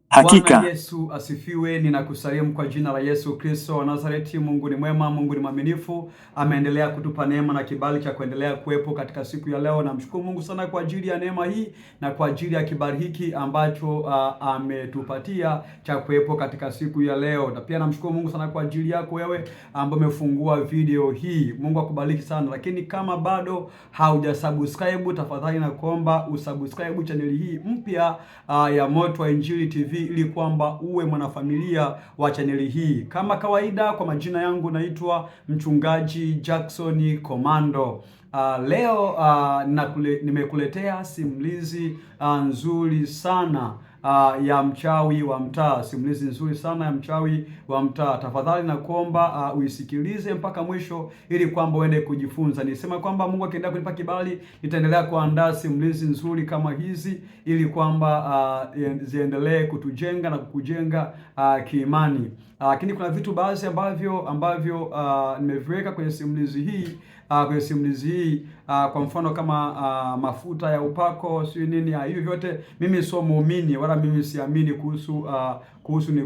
Hakika. Bwana Yesu asifiwe. Ninakusalimu kwa jina la Yesu Kristo wa Nazareti. Mungu ni mwema, Mungu ni mwaminifu. Ameendelea kutupa neema na kibali cha kuendelea kuwepo katika siku ya leo. Namshukuru Mungu sana kwa ajili ya neema hii na kwa ajili ya kibali hiki ambacho ametupatia cha kuwepo katika siku ya leo. Na pia namshukuru Mungu sana kwa ajili yako wewe ambaye umefungua video hii. Mungu akubariki sana. Lakini kama bado haujasubscribe, tafadhali na kuomba usubscribe channel hii mpya ya Moto wa Injili TV ili kwamba uwe mwanafamilia wa chaneli hii. Kama kawaida, kwa majina yangu naitwa Mchungaji Jackson Komando. Leo nimekuletea simulizi nzuri sana ya mchawi wa mtaa. Simulizi nzuri sana ya mchawi wa mtaa. Tafadhali na kuomba uisikilize mpaka mwisho ili kwamba uende kujifunza. Nisema kwamba Mungu akiendelea kunipa kibali, nitaendelea kuandaa simulizi nzuri kama hizi ili kwamba ziendelee kutujenga na kukujenga kiimani. Lakini kuna vitu baadhi ambavyo nimeviweka kwenye simulizi hii kwa mfano kama mafuta ya upako, sio nini, hivi vyote mimi sio muumini wala mimi siamini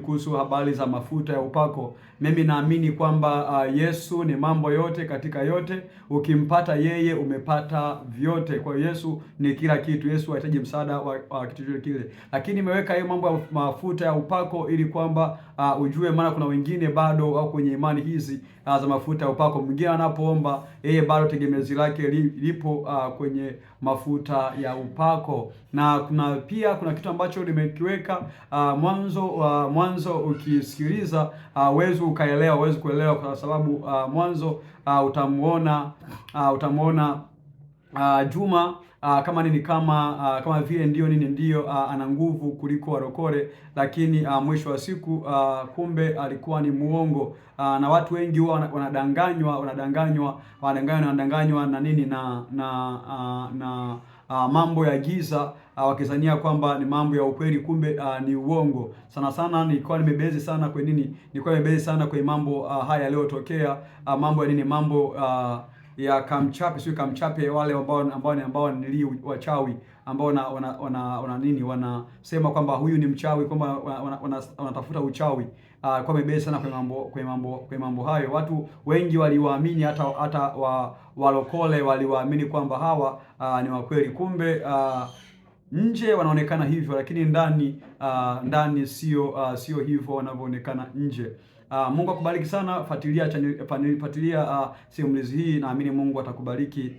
kuhusu habari za mafuta ya upako. Mimi naamini kwamba Yesu ni mambo yote katika yote. Ukimpata yeye umepata vyote. Kwa Yesu ni kila kitu. Yesu hahitaji msaada wa kitu chochote kile. Lakini nimeweka hiyo mambo ya mafuta ya upako ili kwamba ujue, maana kuna wengine bado au kwenye imani hizi za mafuta ya upako. Mwingine anapoomba yeye bado tegemezi lake lipo kwenye mafuta ya upako. Na kuna kitu ambacho nimekiweka mwanzo ukisikiliza huwezi kuelewa kwa sababu mwanzo utamuona Juma kama vile ndio ana nguvu kuliko warokore, lakini mwisho wa siku kumbe alikuwa ni muongo. Na watu wengi huwa wanadanganywa na nini na mambo ya giza, wakizania kwamba ni mambo ya ukweli, kumbe ni uongo. Sana nilikuwa nimebezi sana kwenye mambo haya yaliyotokea, mambo ya Kamchape, wale ambao ni wachawi ambao wanasema kwamba huyu ni mchawi, kwamba wanatafuta uchawi. Kwa mebezi sana kwenye mambo hayo. Watu wengi waliwaamini, hata walokole waliwaamini kwamba hawa ni wakweli, kumbe nje wanaonekana hivyo, lakini ndani sio hivyo wanavyoonekana nje. Mungu akubariki sana. Fuatilia simulizi hii, naamini Mungu atakubariki.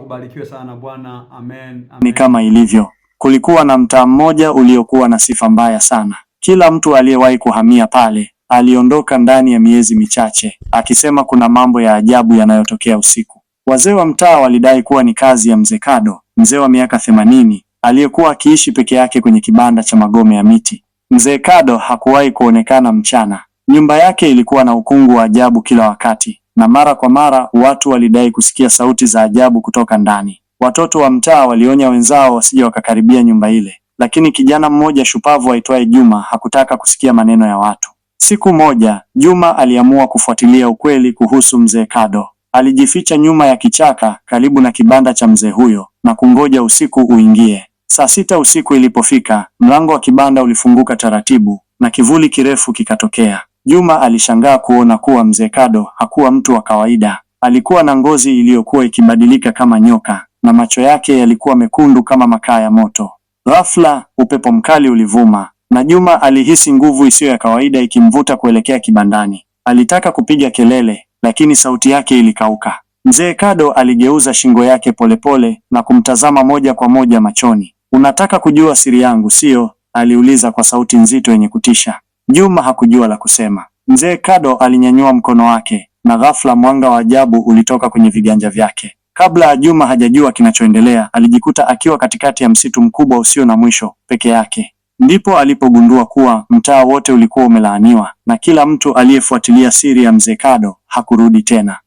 Ubarikiwe sana Bwana. Amen. Ni kama ilivyo, kulikuwa na mtaa mmoja uliokuwa na sifa mbaya sana. Kila mtu aliyewahi kuhamia pale aliondoka ndani ya miezi michache akisema kuna mambo ya ajabu yanayotokea usiku. Wazee wa mtaa walidai kuwa ni kazi ya Mzee Kado, mzee wa miaka 80 aliyekuwa akiishi peke yake kwenye kibanda cha magome ya miti. Mzee Kado hakuwahi kuonekana mchana. Nyumba yake ilikuwa na ukungu wa ajabu kila wakati, na mara kwa mara watu walidai kusikia sauti za ajabu kutoka ndani. Watoto wa mtaa walionya wenzao wasije wakakaribia nyumba ile, lakini kijana mmoja shupavu aitwaye Juma hakutaka kusikia maneno ya watu. Siku moja, Juma aliamua kufuatilia ukweli kuhusu Mzee Kado. Alijificha nyuma ya kichaka karibu na kibanda cha mzee huyo na kungoja usiku uingie. Saa 6 usiku ilipofika, mlango wa kibanda ulifunguka taratibu na kivuli kirefu kikatokea. Juma alishangaa kuona kuwa Mzee Kado hakuwa mtu wa kawaida. Alikuwa na ngozi iliyokuwa ikibadilika kama nyoka na macho yake yalikuwa mekundu kama makaa ya moto. Ghafla, upepo mkali ulivuma na Juma alihisi nguvu isiyo ya kawaida ikimvuta kuelekea kibandani. Alitaka kupiga kelele, lakini sauti yake ilikauka. Mzee Kado aligeuza shingo yake polepole na kumtazama moja kwa moja machoni. "Unataka kujua siri yangu, sio?" aliuliza kwa sauti nzito yenye kutisha. Juma hakujua la kusema. Mzee Kado alinyanyua mkono wake na ghafla mwanga wa ajabu ulitoka kwenye viganja vyake. Kabla Juma hajajua kinachoendelea, alijikuta akiwa katikati ya msitu mkubwa usio na mwisho peke yake. Ndipo alipogundua kuwa mtaa wote ulikuwa umelaaniwa na kila mtu aliyefuatilia siri ya Mzee Kado hakurudi tena.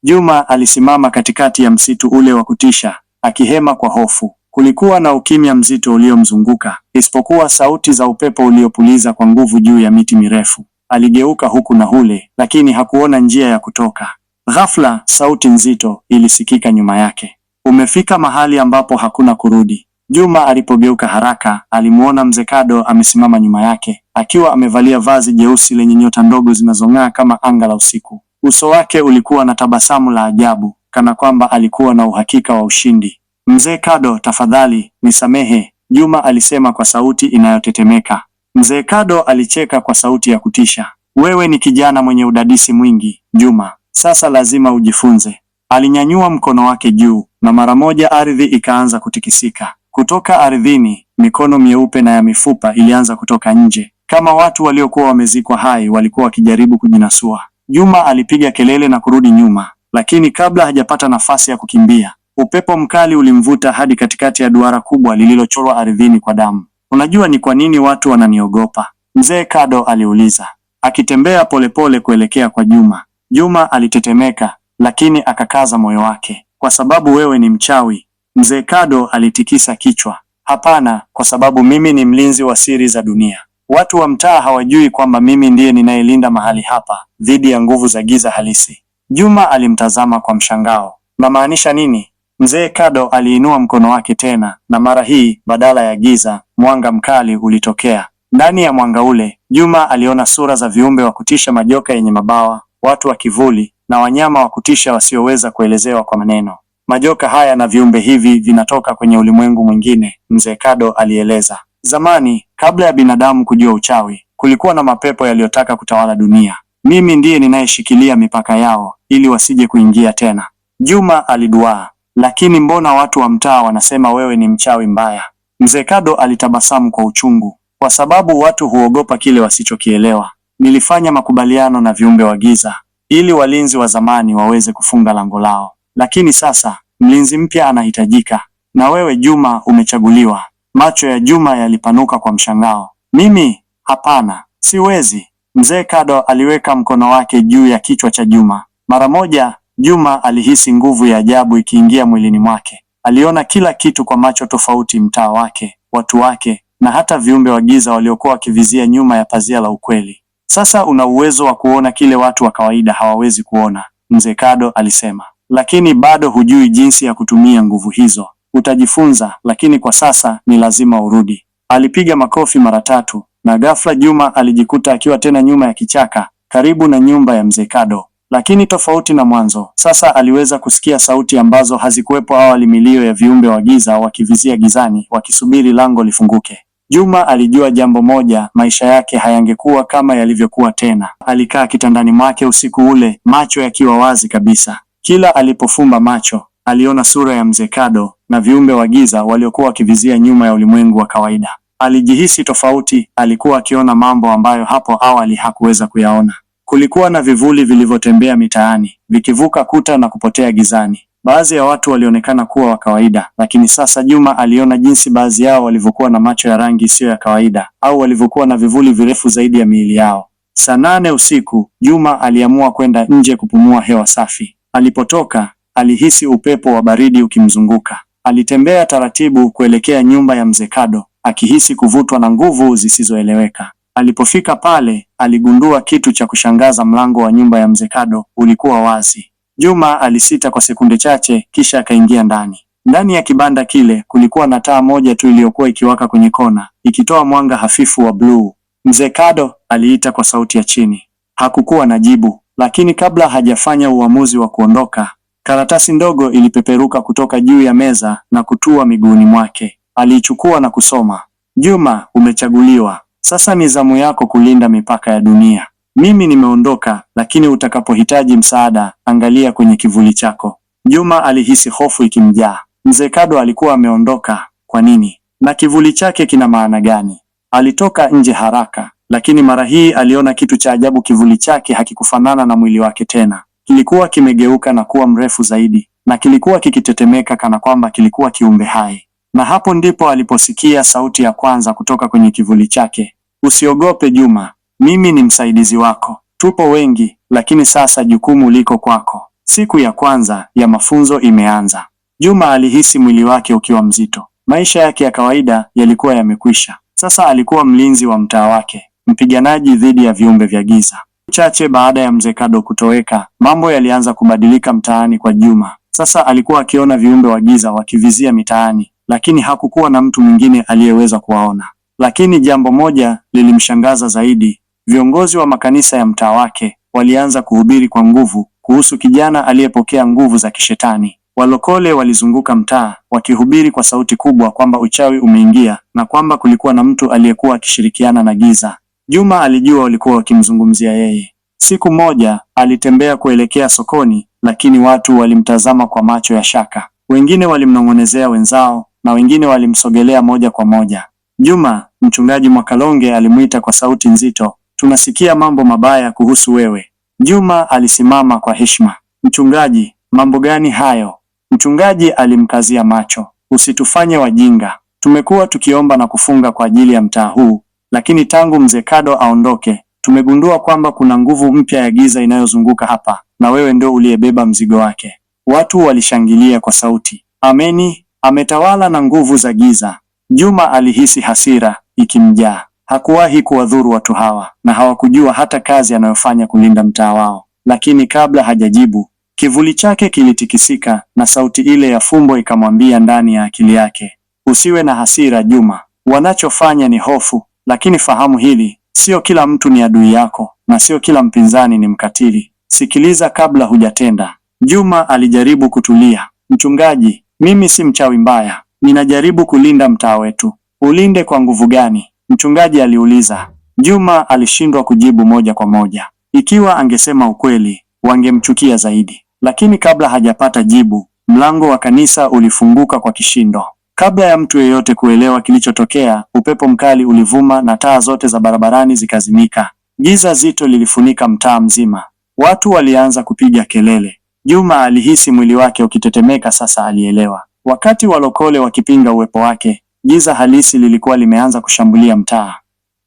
Juma alisimama katikati ya msitu ule wa kutisha, akihema kwa hofu. Kulikuwa na ukimya mzito uliomzunguka, isipokuwa sauti za upepo uliopuliza kwa nguvu juu ya miti mirefu. Aligeuka huku na hule, lakini hakuona njia ya kutoka. Ghafla, sauti nzito ilisikika nyuma yake. "Umefika mahali ambapo hakuna kurudi." Juma alipogeuka haraka, alimuona Mzee Kado amesimama nyuma yake, akiwa amevalia vazi jeusi lenye nyota ndogo zinazong'aa kama anga la usiku. Uso wake ulikuwa na tabasamu la ajabu, kana kwamba alikuwa na uhakika wa ushindi. Mzee Kado, tafadhali nisamehe, Juma alisema kwa sauti inayotetemeka. Mzee Kado alicheka kwa sauti ya kutisha. Wewe ni kijana mwenye udadisi mwingi, Juma. Sasa lazima ujifunze. Alinyanyua mkono wake juu na mara moja ardhi ikaanza kutikisika. Kutoka ardhini, mikono mieupe na ya mifupa ilianza kutoka nje, kama watu waliokuwa wamezikwa hai walikuwa wakijaribu kujinasua. Juma alipiga kelele na kurudi nyuma, lakini kabla hajapata nafasi ya kukimbia, upepo mkali ulimvuta hadi katikati ya duara kubwa lililochorwa ardhini kwa damu. Unajua ni kwa nini watu wananiogopa? Mzee Kado aliuliza, akitembea polepole kuelekea kwa Juma. Juma alitetemeka, lakini akakaza moyo wake. Kwa sababu wewe ni mchawi. Mzee Kado alitikisa kichwa. Hapana, kwa sababu mimi ni mlinzi wa siri za dunia. Watu wa mtaa hawajui kwamba mimi ndiye ninayelinda mahali hapa dhidi ya nguvu za giza halisi. Juma alimtazama kwa mshangao. Unamaanisha nini? Mzee Kado aliinua mkono wake tena, na mara hii badala ya giza, mwanga mkali ulitokea. Ndani ya mwanga ule, Juma aliona sura za viumbe wa kutisha, majoka yenye mabawa, watu wa kivuli na wanyama wa kutisha wasioweza kuelezewa kwa maneno. Majoka haya na viumbe hivi vinatoka kwenye ulimwengu mwingine, Mzee Kado alieleza. Zamani, kabla ya binadamu kujua uchawi, kulikuwa na mapepo yaliyotaka kutawala dunia. Mimi ndiye ninayeshikilia mipaka yao ili wasije kuingia tena. Juma aliduaa. Lakini mbona watu wa mtaa wanasema wewe ni mchawi mbaya? Mzee Kado alitabasamu kwa uchungu. Kwa sababu watu huogopa kile wasichokielewa. Nilifanya makubaliano na viumbe wa giza ili walinzi wa zamani waweze kufunga lango lao. Lakini sasa mlinzi mpya anahitajika, na wewe Juma umechaguliwa. Macho ya Juma yalipanuka kwa mshangao. Mimi? Hapana, siwezi. Mzee Kado aliweka mkono wake juu ya kichwa cha Juma. Mara moja Juma alihisi nguvu ya ajabu ikiingia mwilini mwake. Aliona kila kitu kwa macho tofauti: mtaa wake, watu wake, na hata viumbe wa giza waliokuwa wakivizia nyuma ya pazia la ukweli. Sasa una uwezo wa kuona kile watu wa kawaida hawawezi kuona, Mzee Kado alisema. Lakini bado hujui jinsi ya kutumia nguvu hizo. Utajifunza, lakini kwa sasa ni lazima urudi. Alipiga makofi mara 3 na ghafla Juma alijikuta akiwa tena nyuma ya kichaka, karibu na nyumba ya Mzee Kado. Lakini tofauti na mwanzo, sasa aliweza kusikia sauti ambazo hazikuwepo awali, milio ya viumbe wa giza wakivizia gizani, wakisubiri lango lifunguke. Juma alijua jambo moja: maisha yake hayangekuwa kama yalivyokuwa tena. Alikaa kitandani mwake usiku ule, macho yakiwa wazi kabisa. Kila alipofumba macho, aliona sura ya Mzee Kado na viumbe wa giza waliokuwa wakivizia nyuma ya ulimwengu wa kawaida. Alijihisi tofauti, alikuwa akiona mambo ambayo hapo awali hakuweza kuyaona. Kulikuwa na vivuli vilivyotembea mitaani, vikivuka kuta na kupotea gizani. Baadhi ya watu walionekana kuwa wa kawaida, lakini sasa Juma aliona jinsi baadhi yao walivyokuwa na macho ya rangi isiyo ya kawaida, au walivyokuwa na vivuli virefu zaidi ya miili yao. Saa 8 usiku, Juma aliamua kwenda nje kupumua hewa safi. Alipotoka, alihisi upepo wa baridi ukimzunguka. Alitembea taratibu kuelekea nyumba ya Mzee Kado, akihisi kuvutwa na nguvu zisizoeleweka. Alipofika pale, aligundua kitu cha kushangaza: mlango wa nyumba ya Mzee Kado ulikuwa wazi. Juma alisita kwa sekunde chache, kisha akaingia ndani. Ndani ya kibanda kile kulikuwa na taa moja tu iliyokuwa ikiwaka kwenye kona, ikitoa mwanga hafifu wa bluu. Mzee Kado aliita kwa sauti ya chini. Hakukuwa na jibu, lakini kabla hajafanya uamuzi wa kuondoka, karatasi ndogo ilipeperuka kutoka juu ya meza na kutua miguuni mwake. Aliichukua na kusoma. Juma, umechaguliwa. Sasa ni zamu yako kulinda mipaka ya dunia. Mimi nimeondoka, lakini utakapohitaji msaada, angalia kwenye kivuli chako. Juma alihisi hofu ikimjaa. Mzee Kado alikuwa ameondoka. Kwa nini? Na kivuli chake kina maana gani? Alitoka nje haraka, lakini mara hii aliona kitu cha ajabu. Kivuli chake hakikufanana na mwili wake tena. Kilikuwa kimegeuka na kuwa mrefu zaidi, na kilikuwa kikitetemeka kana kwamba kilikuwa kiumbe hai. Na hapo ndipo aliposikia sauti ya kwanza kutoka kwenye kivuli chake. Usiogope Juma, mimi ni msaidizi wako. Tupo wengi, lakini sasa jukumu liko kwako. Siku ya kwanza ya mafunzo imeanza. Juma alihisi mwili wake ukiwa mzito. Maisha yake ya kawaida yalikuwa yamekwisha. Sasa alikuwa mlinzi wa mtaa wake, mpiganaji dhidi ya viumbe vya giza. Chache baada ya Mzee Kado kutoweka, mambo yalianza kubadilika mtaani kwa Juma. Sasa alikuwa akiona viumbe wa giza wakivizia mitaani, lakini hakukuwa na mtu mwingine aliyeweza kuwaona. Lakini jambo moja lilimshangaza zaidi. Viongozi wa makanisa ya mtaa wake walianza kuhubiri kwa nguvu kuhusu kijana aliyepokea nguvu za kishetani. Walokole walizunguka mtaa wakihubiri kwa sauti kubwa kwamba uchawi umeingia na kwamba kulikuwa na mtu aliyekuwa akishirikiana na giza. Juma alijua walikuwa wakimzungumzia yeye. Siku moja alitembea kuelekea sokoni, lakini watu walimtazama kwa macho ya shaka. Wengine walimnong'onezea wenzao na wengine walimsogelea moja kwa moja. Juma, mchungaji Mwakalonge alimuita kwa sauti nzito, tunasikia mambo mabaya kuhusu wewe. Juma alisimama kwa heshima. Mchungaji, mambo gani hayo? Mchungaji alimkazia macho. Usitufanye wajinga. Tumekuwa tukiomba na kufunga kwa ajili ya mtaa huu, lakini tangu mzee Kado aondoke, tumegundua kwamba kuna nguvu mpya ya giza inayozunguka hapa, na wewe ndio uliyebeba mzigo wake. Watu walishangilia kwa sauti, ameni, ametawala na nguvu za giza. Juma alihisi hasira ikimjaa. Hakuwahi kuwadhuru watu hawa na hawakujua hata kazi anayofanya kulinda mtaa wao. Lakini kabla hajajibu, kivuli chake kilitikisika na sauti ile ya fumbo ikamwambia ndani ya akili yake, usiwe na hasira Juma, wanachofanya ni hofu, lakini fahamu hili, sio kila mtu ni adui yako na sio kila mpinzani ni mkatili. Sikiliza kabla hujatenda. Juma alijaribu kutulia. Mchungaji, mimi si mchawi mbaya, ninajaribu kulinda mtaa wetu. Ulinde kwa nguvu gani? Mchungaji aliuliza. Juma alishindwa kujibu moja kwa moja. Ikiwa angesema ukweli, wangemchukia zaidi. Lakini kabla hajapata jibu, mlango wa kanisa ulifunguka kwa kishindo. Kabla ya mtu yeyote kuelewa kilichotokea, upepo mkali ulivuma na taa zote za barabarani zikazimika. Giza zito lilifunika mtaa mzima. Watu walianza kupiga kelele. Juma alihisi mwili wake ukitetemeka. Sasa alielewa. Wakati walokole wakipinga uwepo wake, giza halisi lilikuwa limeanza kushambulia mtaa.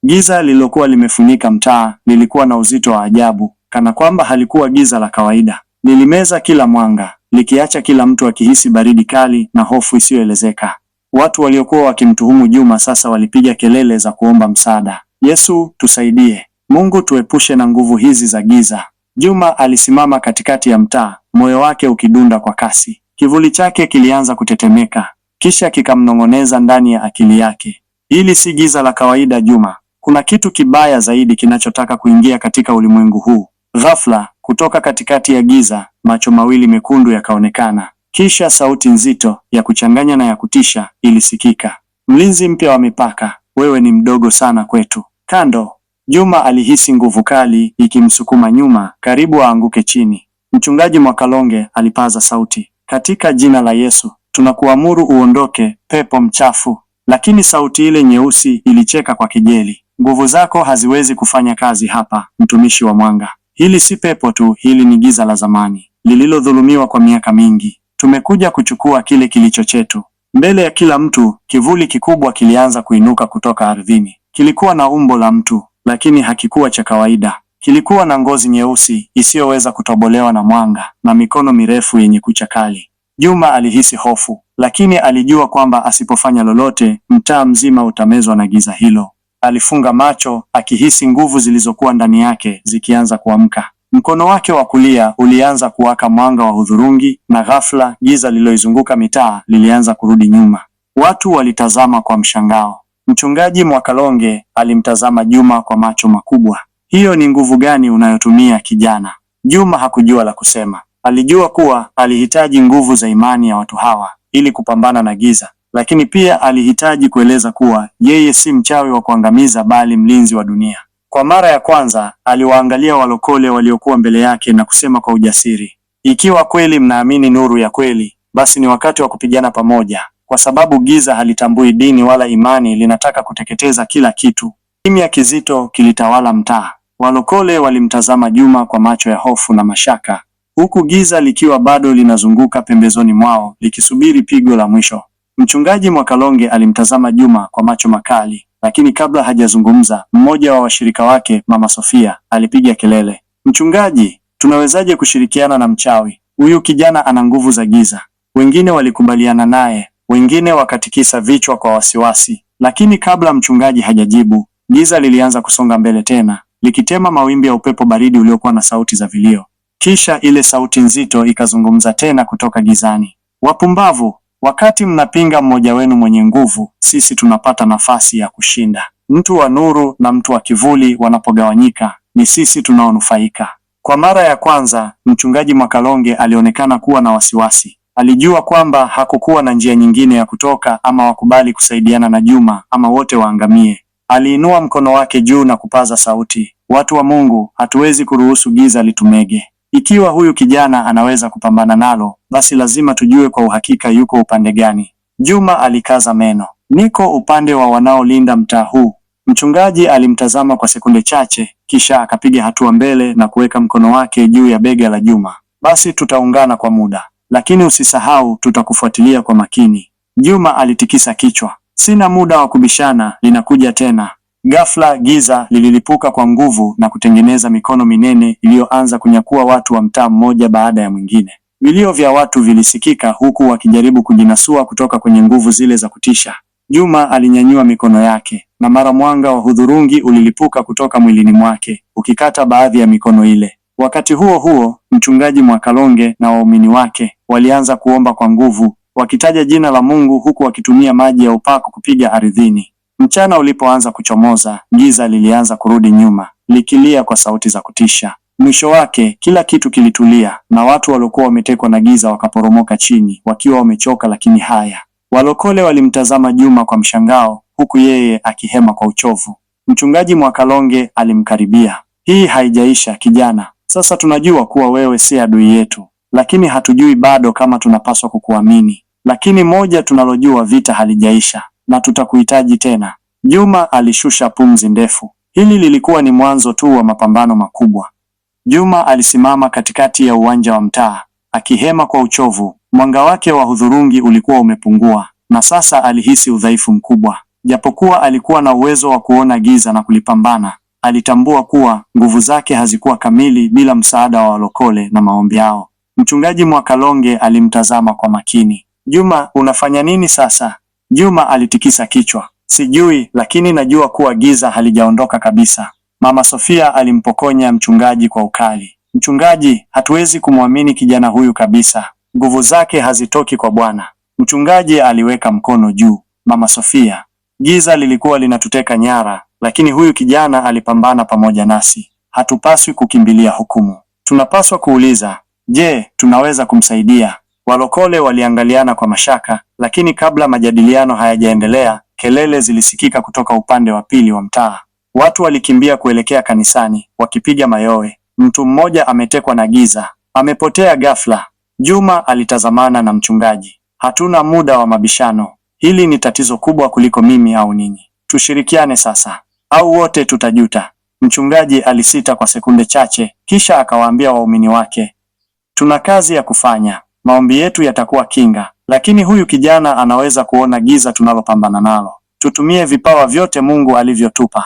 Giza lililokuwa limefunika mtaa lilikuwa na uzito wa ajabu, kana kwamba halikuwa giza la kawaida. Lilimeza kila mwanga, likiacha kila mtu akihisi baridi kali na hofu isiyoelezeka. Watu waliokuwa wakimtuhumu Juma sasa walipiga kelele za kuomba msaada. Yesu, tusaidie. Mungu, tuepushe na nguvu hizi za giza. Juma alisimama katikati ya mtaa, moyo wake ukidunda kwa kasi. Kivuli chake kilianza kutetemeka, kisha kikamnong'oneza ndani ya akili yake. Hili si giza la kawaida Juma. Kuna kitu kibaya zaidi kinachotaka kuingia katika ulimwengu huu. Ghafla, kutoka katikati ya giza, macho mawili mekundu yakaonekana. Kisha sauti nzito ya kuchanganya na ya kutisha ilisikika. Mlinzi mpya wa mipaka, wewe ni mdogo sana kwetu. Kando, Juma alihisi nguvu kali ikimsukuma nyuma, karibu aanguke chini. Mchungaji Mwakalonge alipaza sauti, katika jina la Yesu, tunakuamuru uondoke, pepo mchafu. Lakini sauti ile nyeusi ilicheka kwa kejeli. Nguvu zako haziwezi kufanya kazi hapa, mtumishi wa mwanga. Hili si pepo tu, hili ni giza la zamani, lililodhulumiwa kwa miaka mingi. Tumekuja kuchukua kile kilicho chetu. Mbele ya kila mtu, kivuli kikubwa kilianza kuinuka kutoka ardhini. Kilikuwa na umbo la mtu, lakini hakikuwa cha kawaida. Kilikuwa na ngozi nyeusi isiyoweza kutobolewa na mwanga na mikono mirefu yenye kucha kali. Juma alihisi hofu, lakini alijua kwamba asipofanya lolote, mtaa mzima utamezwa na giza hilo. Alifunga macho, akihisi nguvu zilizokuwa ndani yake zikianza kuamka. Mkono wake wa kulia ulianza kuwaka mwanga wa hudhurungi, na ghafla giza lililoizunguka mitaa lilianza kurudi nyuma. Watu walitazama kwa mshangao. Mchungaji Mwakalonge alimtazama Juma kwa macho makubwa. Hiyo ni nguvu gani unayotumia kijana? Juma hakujua la kusema. Alijua kuwa alihitaji nguvu za imani ya watu hawa ili kupambana na giza, lakini pia alihitaji kueleza kuwa yeye si mchawi wa kuangamiza bali mlinzi wa dunia. Kwa mara ya kwanza aliwaangalia walokole waliokuwa mbele yake na kusema kwa ujasiri, ikiwa kweli mnaamini nuru ya kweli, basi ni wakati wa kupigana pamoja, kwa sababu giza halitambui dini wala imani, linataka kuteketeza kila kitu. Kimya kizito kilitawala mtaa. Walokole walimtazama Juma kwa macho ya hofu na mashaka, huku giza likiwa bado linazunguka pembezoni mwao likisubiri pigo la mwisho. Mchungaji Mwakalonge alimtazama Juma kwa macho makali, lakini kabla hajazungumza, mmoja wa washirika wake, Mama Sofia, alipiga kelele, mchungaji, tunawezaje kushirikiana na mchawi? Huyu kijana ana nguvu za giza. Wengine walikubaliana naye, wengine wakatikisa vichwa kwa wasiwasi. Lakini kabla mchungaji hajajibu, giza lilianza kusonga mbele tena, likitema mawimbi ya upepo baridi uliokuwa na sauti za vilio. Kisha ile sauti nzito ikazungumza tena kutoka gizani, wapumbavu, Wakati mnapinga mmoja wenu mwenye nguvu, sisi tunapata nafasi ya kushinda. Mtu wa nuru na mtu wa kivuli wanapogawanyika, ni sisi tunaonufaika. Kwa mara ya kwanza, Mchungaji Mwakalonge alionekana kuwa na wasiwasi. Alijua kwamba hakukuwa na njia nyingine ya kutoka, ama wakubali kusaidiana na Juma ama wote waangamie. Aliinua mkono wake juu na kupaza sauti, watu wa Mungu, hatuwezi kuruhusu giza litumege. Ikiwa huyu kijana anaweza kupambana nalo, basi lazima tujue kwa uhakika yuko upande gani. Juma alikaza meno, niko upande wa wanaolinda mtaa huu. Mchungaji alimtazama kwa sekunde chache, kisha akapiga hatua mbele na kuweka mkono wake juu ya bega la Juma. Basi tutaungana kwa muda, lakini usisahau tutakufuatilia kwa makini. Juma alitikisa kichwa, sina muda wa kubishana, linakuja tena. Ghafla giza lililipuka kwa nguvu na kutengeneza mikono minene iliyoanza kunyakua watu wa mtaa mmoja baada ya mwingine. Vilio vya watu vilisikika huku wakijaribu kujinasua kutoka kwenye nguvu zile za kutisha. Juma alinyanyua mikono yake na mara mwanga wa hudhurungi ulilipuka kutoka mwilini mwake, ukikata baadhi ya mikono ile. Wakati huo huo, Mchungaji Mwakalonge na waumini wake walianza kuomba kwa nguvu, wakitaja jina la Mungu huku wakitumia maji ya upako kupiga ardhini. Mchana ulipoanza kuchomoza, giza lilianza kurudi nyuma, likilia kwa sauti za kutisha. Mwisho wake, kila kitu kilitulia na watu waliokuwa wametekwa na giza wakaporomoka chini, wakiwa wamechoka lakini haya. Walokole walimtazama Juma kwa mshangao, huku yeye akihema kwa uchovu. Mchungaji Mwakalonge alimkaribia. Hii haijaisha kijana. Sasa tunajua kuwa wewe si adui yetu, lakini hatujui bado kama tunapaswa kukuamini. Lakini moja tunalojua, vita halijaisha na tutakuhitaji tena. Juma alishusha pumzi ndefu. Hili lilikuwa ni mwanzo tu wa mapambano makubwa. Juma alisimama katikati ya uwanja wa mtaa, akihema kwa uchovu. Mwanga wake wa hudhurungi ulikuwa umepungua, na sasa alihisi udhaifu mkubwa. Japokuwa alikuwa na uwezo wa kuona giza na kulipambana, alitambua kuwa nguvu zake hazikuwa kamili bila msaada wa walokole na maombi yao. Mchungaji Mwakalonge alimtazama kwa makini. Juma, unafanya nini sasa? Juma alitikisa kichwa. Sijui, lakini najua kuwa giza halijaondoka kabisa. Mama Sofia alimpokonya mchungaji kwa ukali. Mchungaji, hatuwezi kumwamini kijana huyu kabisa. Nguvu zake hazitoki kwa Bwana. Mchungaji aliweka mkono juu. Mama Sofia, giza lilikuwa linatuteka nyara, lakini huyu kijana alipambana pamoja nasi. Hatupaswi kukimbilia hukumu. Tunapaswa kuuliza, je, tunaweza kumsaidia? Walokole waliangaliana kwa mashaka, lakini kabla majadiliano hayajaendelea, kelele zilisikika kutoka upande wa pili wa mtaa. Watu walikimbia kuelekea kanisani, wakipiga mayowe. Mtu mmoja ametekwa na giza, amepotea ghafla. Juma alitazamana na mchungaji. Hatuna muda wa mabishano. Hili ni tatizo kubwa kuliko mimi au ninyi. Tushirikiane sasa, au wote tutajuta. Mchungaji alisita kwa sekunde chache, kisha akawaambia waumini wake, tuna kazi ya kufanya. Maombi yetu yatakuwa kinga, lakini huyu kijana anaweza kuona giza tunalopambana nalo. Tutumie vipawa vyote Mungu alivyotupa.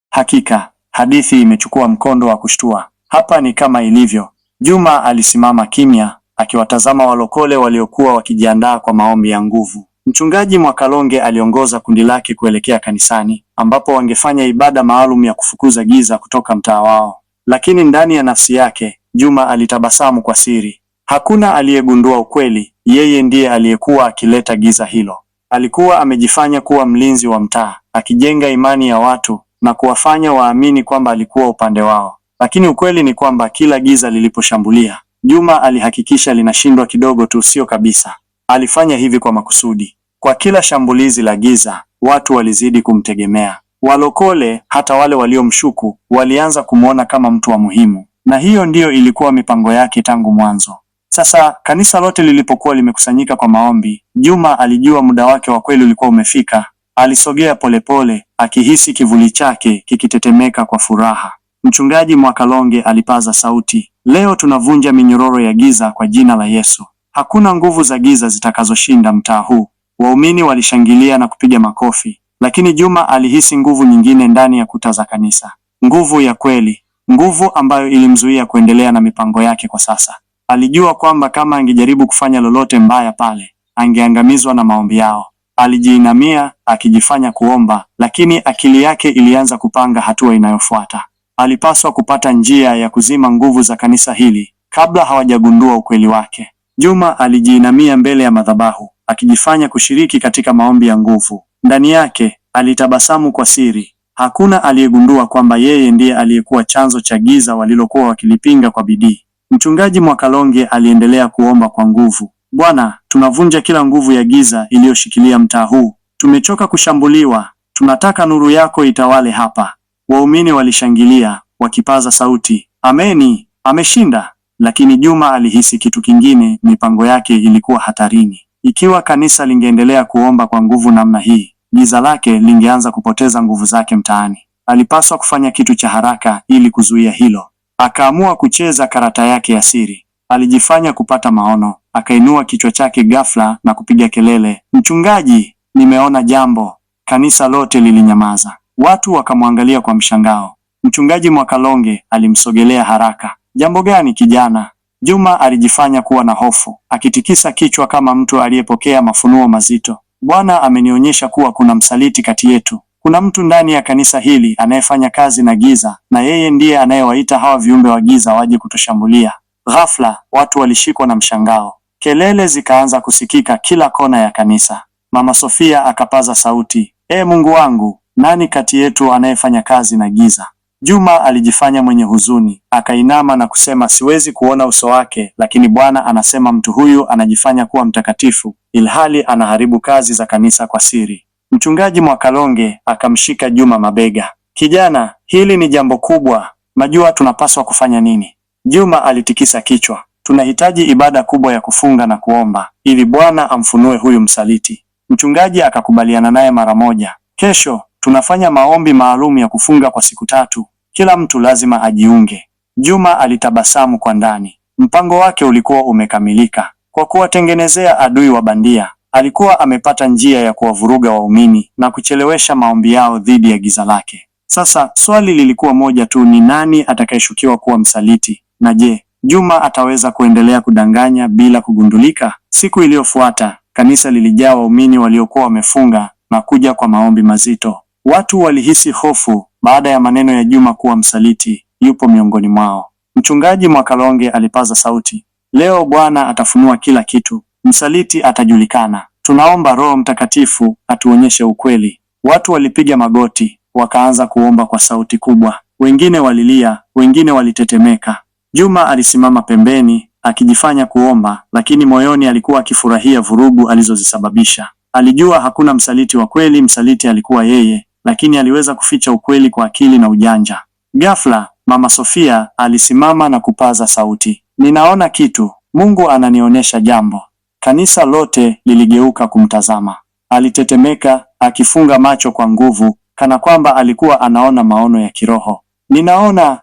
Hakika, hadithi imechukua mkondo wa kushtua. Hapa ni kama ilivyo. Juma alisimama kimya, akiwatazama walokole waliokuwa wakijiandaa kwa maombi ya nguvu. Mchungaji Mwakalonge aliongoza kundi lake kuelekea kanisani, ambapo wangefanya ibada maalum ya kufukuza giza kutoka mtaa wao. Lakini ndani ya nafsi yake, Juma alitabasamu kwa siri. Hakuna aliyegundua ukweli, yeye ndiye aliyekuwa akileta giza hilo. Alikuwa amejifanya kuwa mlinzi wa mtaa, akijenga imani ya watu na kuwafanya waamini kwamba alikuwa upande wao. Lakini ukweli ni kwamba kila giza liliposhambulia, Juma alihakikisha linashindwa kidogo tu, sio kabisa. Alifanya hivi kwa makusudi. Kwa kila shambulizi la giza, watu walizidi kumtegemea. Walokole, hata wale waliomshuku, walianza kumwona kama mtu wa muhimu. Na hiyo ndiyo ilikuwa mipango yake tangu mwanzo. Sasa, kanisa lote lilipokuwa limekusanyika kwa maombi, Juma alijua muda wake wa kweli ulikuwa umefika. Alisogea polepole, akihisi kivuli chake kikitetemeka kwa furaha. Mchungaji Mwakalonge alipaza sauti, leo tunavunja minyororo ya giza kwa jina la Yesu. Hakuna nguvu za giza zitakazoshinda mtaa huu. Waumini walishangilia na kupiga makofi, lakini Juma alihisi nguvu nyingine ndani ya kuta za kanisa. Nguvu ya kweli, nguvu ambayo ilimzuia kuendelea na mipango yake kwa sasa. Alijua kwamba kama angejaribu kufanya lolote mbaya pale, angeangamizwa na maombi yao. Alijiinamia, akijifanya kuomba, lakini akili yake ilianza kupanga hatua inayofuata. Alipaswa kupata njia ya kuzima nguvu za kanisa hili, kabla hawajagundua ukweli wake. Juma alijiinamia mbele ya madhabahu, akijifanya kushiriki katika maombi ya nguvu. Ndani yake alitabasamu kwa siri. Hakuna aliyegundua kwamba yeye ndiye aliyekuwa chanzo cha giza walilokuwa wakilipinga kwa bidii. Mchungaji Mwakalonge aliendelea kuomba kwa nguvu. Bwana, tunavunja kila nguvu ya giza iliyoshikilia mtaa huu. Tumechoka kushambuliwa. Tunataka nuru yako itawale hapa. Waumini walishangilia, wakipaza sauti, Ameni, ameshinda. Lakini Juma alihisi kitu kingine, mipango yake ilikuwa hatarini. Ikiwa kanisa lingeendelea kuomba kwa nguvu namna hii, giza lake lingeanza kupoteza nguvu zake mtaani. Alipaswa kufanya kitu cha haraka ili kuzuia hilo. Akaamua kucheza karata yake ya siri. Alijifanya kupata maono, akainua kichwa chake ghafla na kupiga kelele, Mchungaji, nimeona jambo. Kanisa lote lilinyamaza. Watu wakamwangalia kwa mshangao. Mchungaji Mwakalonge alimsogelea haraka. Jambo gani kijana? Juma alijifanya kuwa na hofu, akitikisa kichwa kama mtu aliyepokea mafunuo mazito. Bwana amenionyesha kuwa kuna msaliti kati yetu. Kuna mtu ndani ya kanisa hili anayefanya kazi na giza, na yeye ndiye anayewaita hawa viumbe wa giza waje kutushambulia. Ghafla, watu walishikwa na mshangao. Kelele zikaanza kusikika kila kona ya kanisa. Mama Sofia akapaza sauti, Mungu wangu, nani kati yetu anayefanya kazi na giza? Juma alijifanya mwenye huzuni, akainama na kusema, siwezi kuona uso wake, lakini Bwana anasema mtu huyu anajifanya kuwa mtakatifu, ilhali anaharibu kazi za kanisa kwa siri. Mchungaji Mwakalonge akamshika Juma mabega. Kijana, hili ni jambo kubwa. Majua tunapaswa kufanya nini? Juma alitikisa kichwa. Tunahitaji ibada kubwa ya kufunga na kuomba, ili Bwana amfunue huyu msaliti. Mchungaji akakubaliana naye mara moja. Kesho tunafanya maombi maalum ya kufunga kwa siku 3. Kila mtu lazima ajiunge. Juma alitabasamu kwa ndani. Mpango wake ulikuwa umekamilika. Kwa kuwatengenezea adui wa bandia, alikuwa amepata njia ya kuwavuruga waumini na kuchelewesha maombi yao dhidi ya giza lake. Sasa swali lilikuwa moja tu, ni nani atakayeshukiwa kuwa msaliti? Na je, Juma ataweza kuendelea kudanganya bila kugundulika? Siku iliyofuata, kanisa lilijaa waumini waliokuwa wamefunga na kuja kwa maombi mazito. Watu walihisi hofu baada ya maneno ya Juma kuwa msaliti yupo miongoni mwao. Mchungaji Mwakalonge alipaza sauti, leo Bwana atafunua kila kitu. Msaliti atajulikana. Tunaomba Roho Mtakatifu atuonyeshe ukweli. Watu walipiga magoti, wakaanza kuomba kwa sauti kubwa. Wengine walilia, wengine walitetemeka. Juma alisimama pembeni, akijifanya kuomba, lakini moyoni alikuwa akifurahia vurugu alizozisababisha. Alijua hakuna msaliti wa kweli, msaliti alikuwa yeye, lakini aliweza kuficha ukweli kwa akili na ujanja. Ghafla, Mama Sofia alisimama na kupaza sauti, ninaona kitu, Mungu ananionyesha jambo. Kanisa lote liligeuka kumtazama. Alitetemeka, akifunga macho kwa nguvu, kana kwamba alikuwa anaona maono ya kiroho.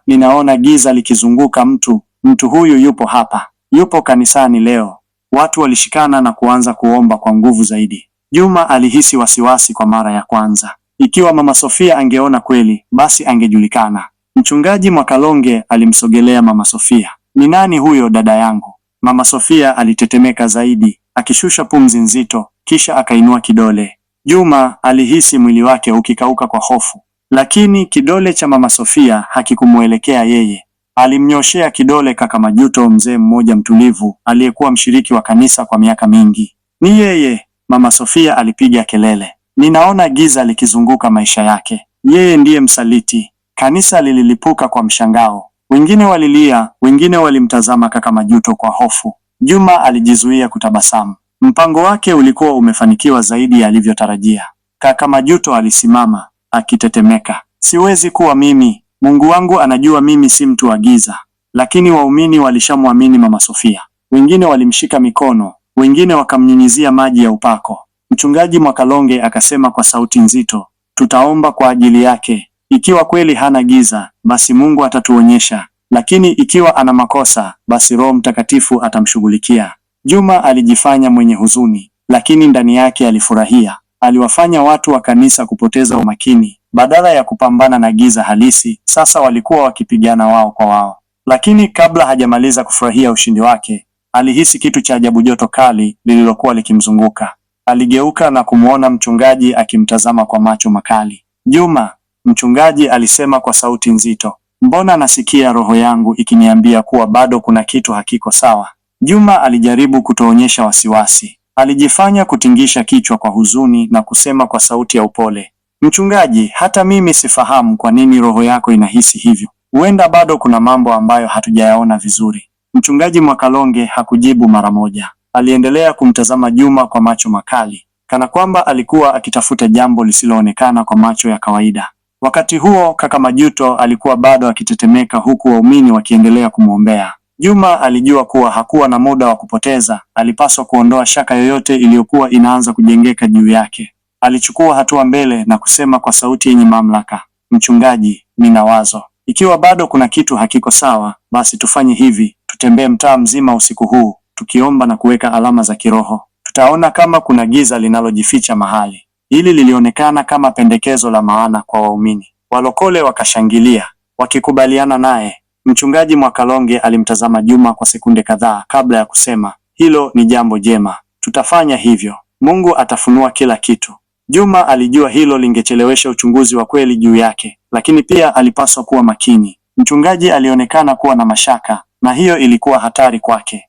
Ninaona giza likizunguka mtu huyu yupo hapa, yupo kanisani leo. Watu walishikana na kuanza kuomba kwa nguvu zaidi. Juma alihisi wasiwasi kwa mara ya kwanza. Ikiwa Mama Sofia angeona kweli, basi angejulikana. Mchungaji Mwakalonge alimsogelea Mama Sofia. Ni nani huyo dada yangu? Mama Sofia alitetemeka zaidi, akishusha pumzi nzito, kisha akainua kidole. Juma alihisi mwili wake ukikauka kwa hofu. Lakini kidole cha Mama Sofia hakikumuelekea yeye. Alimnyoshea kidole kaka Majuto, mzee mmoja mtulivu aliyekuwa mshiriki wa kanisa kwa miaka mingi. Ni yeye, Mama Sofia alipiga kelele. Ninaona giza likizunguka maisha yake. Yeye ndiye msaliti. Kanisa lililipuka kwa mshangao. Wengine walilia, wengine walimtazama kaka Majuto kwa hofu. Juma alijizuia kutabasamu. Mpango wake ulikuwa umefanikiwa zaidi ya alivyotarajia. Kaka Majuto alisimama, akitetemeka. Siwezi kuwa mimi. Mungu wangu anajua mimi si mtu wa giza. Lakini waumini walishamwamini Mama Sofia. Wengine walimshika mikono, wengine wakamnyunyizia maji ya upako. Mchungaji Mwakalonge akasema kwa sauti nzito, tutaomba kwa ajili yake. Ikiwa kweli hana giza, basi Mungu atatuonyesha. Lakini ikiwa ana makosa, basi Roho Mtakatifu atamshughulikia. Juma alijifanya mwenye huzuni, lakini ndani yake alifurahia. Aliwafanya watu wa kanisa kupoteza umakini. Badala ya kupambana na giza halisi, sasa walikuwa wakipigana wao kwa wao. Lakini kabla hajamaliza kufurahia ushindi wake, alihisi kitu cha ajabu, joto kali lililokuwa likimzunguka. Aligeuka na kumwona mchungaji akimtazama kwa macho makali. Juma, mchungaji alisema kwa sauti nzito, Mbona nasikia roho yangu ikiniambia kuwa bado kuna kitu hakiko sawa? Juma alijaribu kutoonyesha wasiwasi. Alijifanya kutingisha kichwa kwa huzuni na kusema kwa sauti ya upole, mchungaji, hata mimi sifahamu kwa nini roho yako inahisi hivyo. Huenda bado kuna mambo ambayo hatujayaona vizuri. Mchungaji Mwakalonge hakujibu mara moja. Aliendelea kumtazama Juma kwa macho makali, kana kwamba alikuwa akitafuta jambo lisiloonekana kwa macho ya kawaida. Wakati huo kaka Majuto alikuwa bado akitetemeka, huku waumini wakiendelea kumwombea. Juma alijua kuwa hakuwa na muda wa kupoteza. Alipaswa kuondoa shaka yoyote iliyokuwa inaanza kujengeka juu yake. Alichukua hatua mbele na kusema kwa sauti yenye mamlaka, mchungaji, nina wazo. Ikiwa bado kuna kitu hakiko sawa, basi tufanye hivi, tutembee mtaa mzima usiku huu, tukiomba na kuweka alama za kiroho. Tutaona kama kuna giza linalojificha mahali. Hili lilionekana kama pendekezo la maana kwa waumini. Walokole wakashangilia, wakikubaliana naye. Mchungaji Mwakalonge alimtazama Juma kwa sekunde kadhaa kabla ya kusema, hilo ni jambo jema, tutafanya hivyo. Mungu atafunua kila kitu. Juma alijua hilo lingechelewesha uchunguzi wa kweli juu yake, lakini pia alipaswa kuwa makini. Mchungaji alionekana kuwa na mashaka, na hiyo ilikuwa hatari kwake.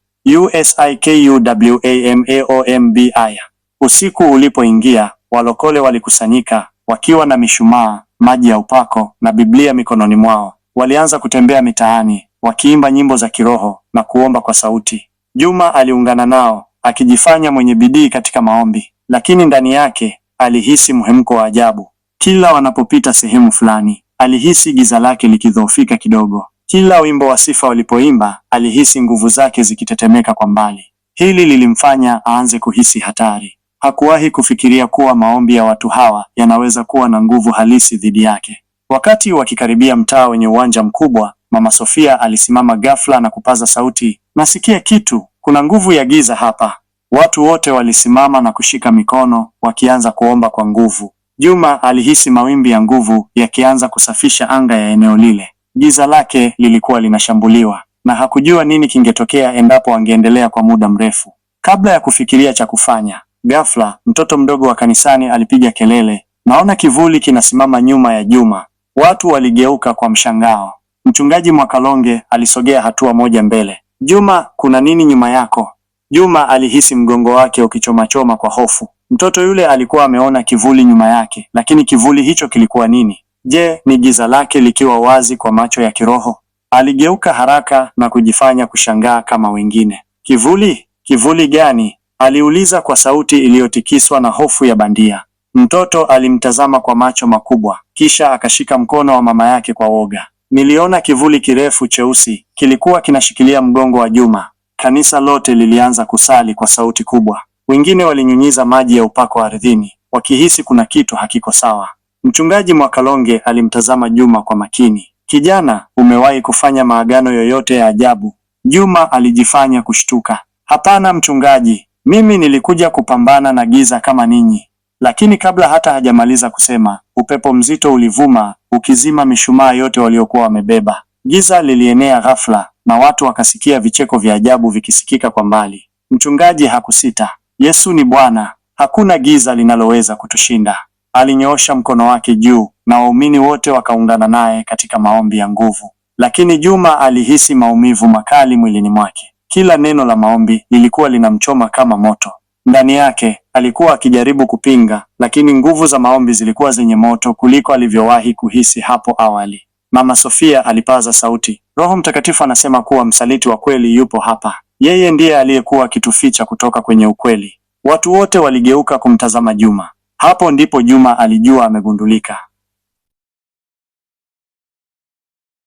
USIKUWAMAOMBI. Usiku ulipoingia, walokole walikusanyika, wakiwa na mishumaa, maji ya upako na Biblia mikononi mwao. Walianza kutembea mitaani, wakiimba nyimbo za kiroho na kuomba kwa sauti. Juma aliungana nao, akijifanya mwenye bidii katika maombi, lakini ndani yake alihisi mhemko wa ajabu. Kila wanapopita sehemu fulani, alihisi giza lake likidhoofika kidogo. Kila wimbo wa sifa walipoimba, alihisi nguvu zake zikitetemeka kwa mbali. Hili lilimfanya aanze kuhisi hatari. Hakuwahi kufikiria kuwa maombi ya watu hawa yanaweza kuwa na nguvu halisi dhidi yake. Wakati wakikaribia mtaa wenye uwanja mkubwa, Mama Sofia alisimama ghafla na kupaza sauti, nasikia kitu, kuna nguvu ya giza hapa. Watu wote walisimama na kushika mikono, wakianza kuomba kwa nguvu. Juma alihisi mawimbi ya nguvu yakianza kusafisha anga ya eneo lile. Giza lake lilikuwa linashambuliwa, na hakujua nini kingetokea endapo angeendelea kwa muda mrefu. Kabla ya kufikiria cha kufanya, ghafla mtoto mdogo wa kanisani alipiga kelele, naona kivuli kinasimama nyuma ya Juma. Watu waligeuka kwa mshangao. Mchungaji Mwakalonge alisogea hatua moja mbele. Juma, kuna nini nyuma yako? Juma alihisi mgongo wake ukichomachoma kwa hofu. Mtoto yule alikuwa ameona kivuli nyuma yake, lakini kivuli hicho kilikuwa nini? Je, ni giza lake likiwa wazi kwa macho ya kiroho? Aligeuka haraka na kujifanya kushangaa kama wengine. Kivuli? Kivuli gani? Aliuliza kwa sauti iliyotikiswa na hofu ya bandia. Mtoto alimtazama kwa macho makubwa, kisha akashika mkono wa mama yake kwa woga. Niliona kivuli kirefu cheusi, kilikuwa kinashikilia mgongo wa Juma. Kanisa lote lilianza kusali kwa sauti kubwa. Wengine walinyunyiza maji ya upako ardhini, wakihisi kuna kitu hakiko sawa. Mchungaji Mwakalonge alimtazama Juma kwa makini. Kijana, umewahi kufanya maagano yoyote ya ajabu? Juma alijifanya kushtuka. Hapana mchungaji, mimi nilikuja kupambana na giza kama ninyi. Lakini kabla hata hajamaliza kusema, upepo mzito ulivuma, ukizima mishumaa yote waliokuwa wamebeba. Giza lilienea ghafla, na watu wakasikia vicheko vya ajabu vikisikika kwa mbali. Mchungaji hakusita. Yesu ni Bwana, hakuna giza linaloweza kutushinda. Alinyoosha mkono wake juu, na waumini wote wakaungana naye katika maombi ya nguvu. Lakini Juma alihisi maumivu makali mwilini mwake. Kila neno la maombi lilikuwa linamchoma kama moto. Ndani yake alikuwa akijaribu kupinga, lakini nguvu za maombi zilikuwa zenye moto kuliko alivyowahi kuhisi hapo awali. Mama Sofia alipaza sauti, Roho Mtakatifu anasema kuwa msaliti wa kweli yupo hapa. Yeye ndiye aliyekuwa akituficha kutoka kwenye ukweli. Watu wote waligeuka kumtazama Juma. Hapo ndipo Juma alijua amegundulika.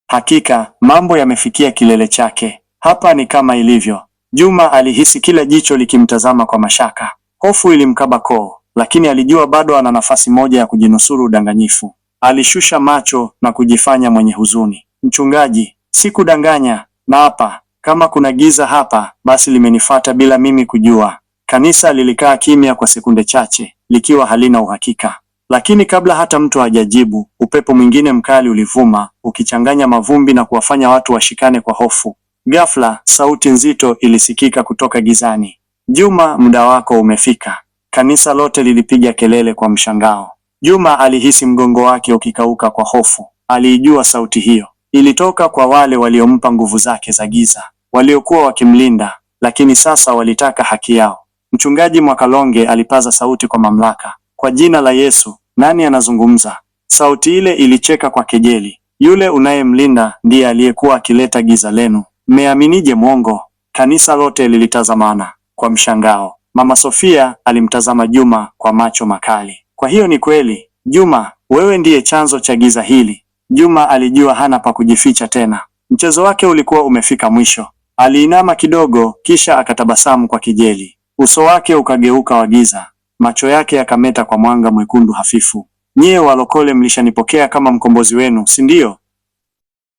Hakika, mambo yamefikia kilele chake. Hapa ni kama ilivyo. Juma alihisi kila jicho likimtazama kwa mashaka. Hofu ilimkaba koo, lakini alijua bado ana nafasi moja ya kujinusuru udanganyifu. Alishusha macho na kujifanya mwenye huzuni. Mchungaji, sikudanganya, na hapa, kama kuna giza hapa, basi limenifuata bila mimi kujua. Kanisa lilikaa kimya kwa sekunde chache, likiwa halina uhakika. Lakini kabla hata mtu hajajibu, upepo mwingine mkali ulivuma, ukichanganya mavumbi na kuwafanya watu washikane kwa hofu. Ghafla, sauti nzito ilisikika kutoka gizani. Juma, muda wako umefika. Kanisa lote lilipiga kelele kwa mshangao. Juma alihisi mgongo wake ukikauka kwa hofu. Aliijua sauti hiyo. Ilitoka kwa wale waliompa nguvu zake za giza, waliokuwa wakimlinda, lakini sasa walitaka haki yao. Mchungaji Mwakalonge alipaza sauti kwa mamlaka. Kwa jina la Yesu, nani anazungumza? Sauti ile ilicheka kwa kejeli. Yule unayemlinda ndiye aliyekuwa akileta giza lenu. Mmeaminije mwongo? Kanisa lote lilitazamana kwa mshangao. Mama Sofia alimtazama Juma kwa macho makali. Kwa hiyo ni kweli, Juma, wewe ndiye chanzo cha giza hili? Juma alijua hana pa kujificha tena. Mchezo wake ulikuwa umefika mwisho. Aliinama kidogo, kisha akatabasamu kwa kejeli. Uso wake ukageuka wa giza, macho yake yakameta kwa mwanga mwekundu hafifu. Nyie walokole mlishanipokea kama mkombozi wenu, si ndio?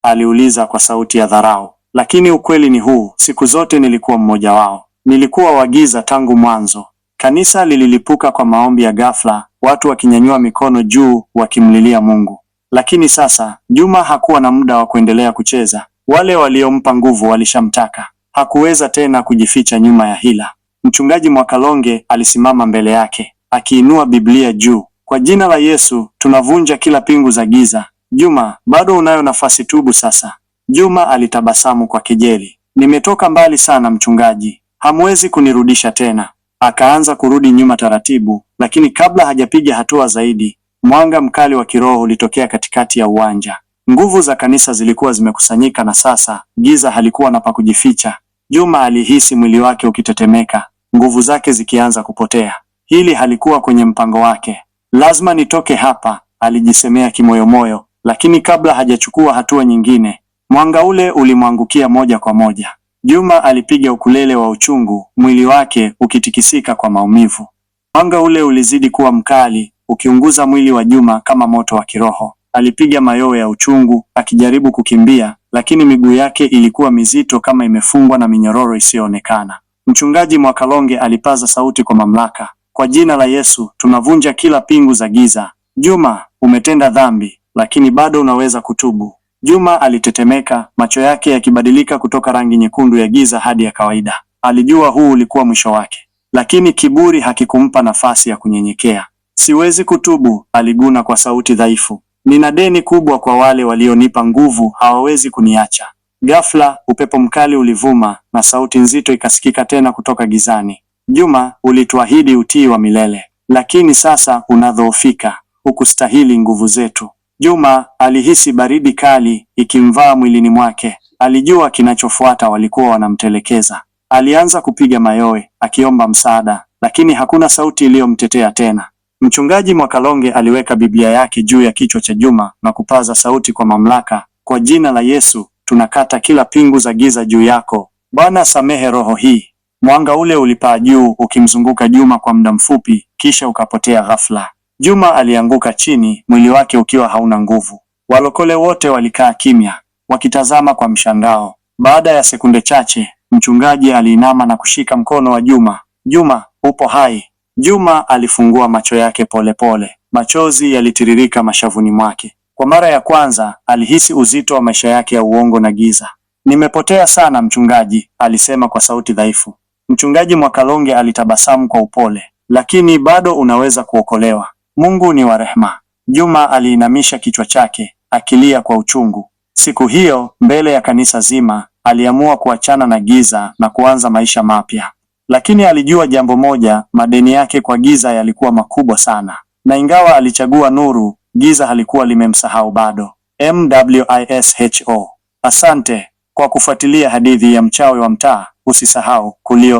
Aliuliza kwa sauti ya dharau. Lakini ukweli ni huu, siku zote nilikuwa mmoja wao. Nilikuwa wa giza tangu mwanzo. Kanisa lililipuka kwa maombi ya ghafla, watu wakinyanyua mikono juu wakimlilia Mungu. Lakini sasa, Juma hakuwa na muda wa kuendelea kucheza. Wale waliompa nguvu walishamtaka. Hakuweza tena kujificha nyuma ya hila. Mchungaji Mwakalonge alisimama mbele yake, akiinua Biblia juu. Kwa jina la Yesu, tunavunja kila pingu za giza. Juma, bado unayo nafasi, tubu sasa. Juma alitabasamu kwa kejeli. Nimetoka mbali sana mchungaji, hamwezi kunirudisha tena. Akaanza kurudi nyuma taratibu, lakini kabla hajapiga hatua zaidi, mwanga mkali wa kiroho ulitokea katikati ya uwanja. Nguvu za kanisa zilikuwa zimekusanyika na sasa giza halikuwa na pa kujificha. Juma alihisi mwili wake ukitetemeka, nguvu zake zikianza kupotea. Hili halikuwa kwenye mpango wake. Lazima nitoke hapa, alijisemea kimoyomoyo, lakini kabla hajachukua hatua nyingine, mwanga ule ulimwangukia moja kwa moja. Juma alipiga ukulele wa uchungu, mwili wake ukitikisika kwa maumivu. Mwanga ule ulizidi kuwa mkali, ukiunguza mwili wa Juma kama moto wa kiroho. Alipiga mayowe ya uchungu, akijaribu kukimbia, lakini miguu yake ilikuwa mizito kama imefungwa na minyororo isiyoonekana. Mchungaji Mwakalonge alipaza sauti kwa mamlaka. Kwa jina la Yesu, tunavunja kila pingu za giza. Juma, umetenda dhambi, lakini bado unaweza kutubu. Juma alitetemeka, macho yake yakibadilika kutoka rangi nyekundu ya giza hadi ya kawaida. Alijua huu ulikuwa mwisho wake, lakini kiburi hakikumpa nafasi ya kunyenyekea. Siwezi kutubu, aliguna kwa sauti dhaifu. Nina deni kubwa kwa wale walionipa nguvu, hawawezi kuniacha. Ghafla, upepo mkali ulivuma na sauti nzito ikasikika tena kutoka gizani. Juma, ulituahidi utii wa milele, lakini sasa unadhoofika. Hukustahili nguvu zetu. Juma alihisi baridi kali ikimvaa mwilini mwake. Alijua kinachofuata, walikuwa wanamtelekeza. Alianza kupiga mayowe akiomba msaada, lakini hakuna sauti iliyomtetea tena. Mchungaji Mwakalonge aliweka Biblia yake juu ya kichwa cha Juma na kupaza sauti kwa mamlaka. Kwa jina la Yesu, tunakata kila pingu za giza juu yako. Bwana, samehe roho hii. Mwanga ule ulipaa juu ukimzunguka Juma kwa muda mfupi, kisha ukapotea ghafla. Juma alianguka chini, mwili wake ukiwa hauna nguvu. Walokole wote walikaa kimya, wakitazama kwa mshangao. Baada ya sekunde chache, mchungaji aliinama na kushika mkono wa Juma. Juma, upo hai. Juma alifungua macho yake polepole. Machozi yalitiririka mashavuni mwake. Kwa mara ya kwanza, alihisi uzito wa maisha yake ya uongo na giza. Nimepotea sana mchungaji, alisema kwa sauti dhaifu. Mchungaji Mwakalonge alitabasamu kwa upole. Lakini bado unaweza kuokolewa. Mungu ni wa rehema. Juma aliinamisha kichwa chake, akilia kwa uchungu. Siku hiyo, mbele ya kanisa zima, aliamua kuachana na giza na kuanza maisha mapya. Lakini alijua jambo moja, madeni yake kwa giza yalikuwa makubwa sana. Na ingawa alichagua nuru, giza halikuwa limemsahau bado. MWISHO. Asante kwa kufuatilia hadithi ya Mchawi wa Mtaa. Usisahau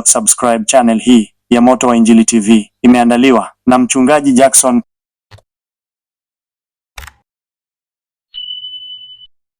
subscribe channel hii ya Moto wa Injili TV. Imeandaliwa na Mchungaji Jackson.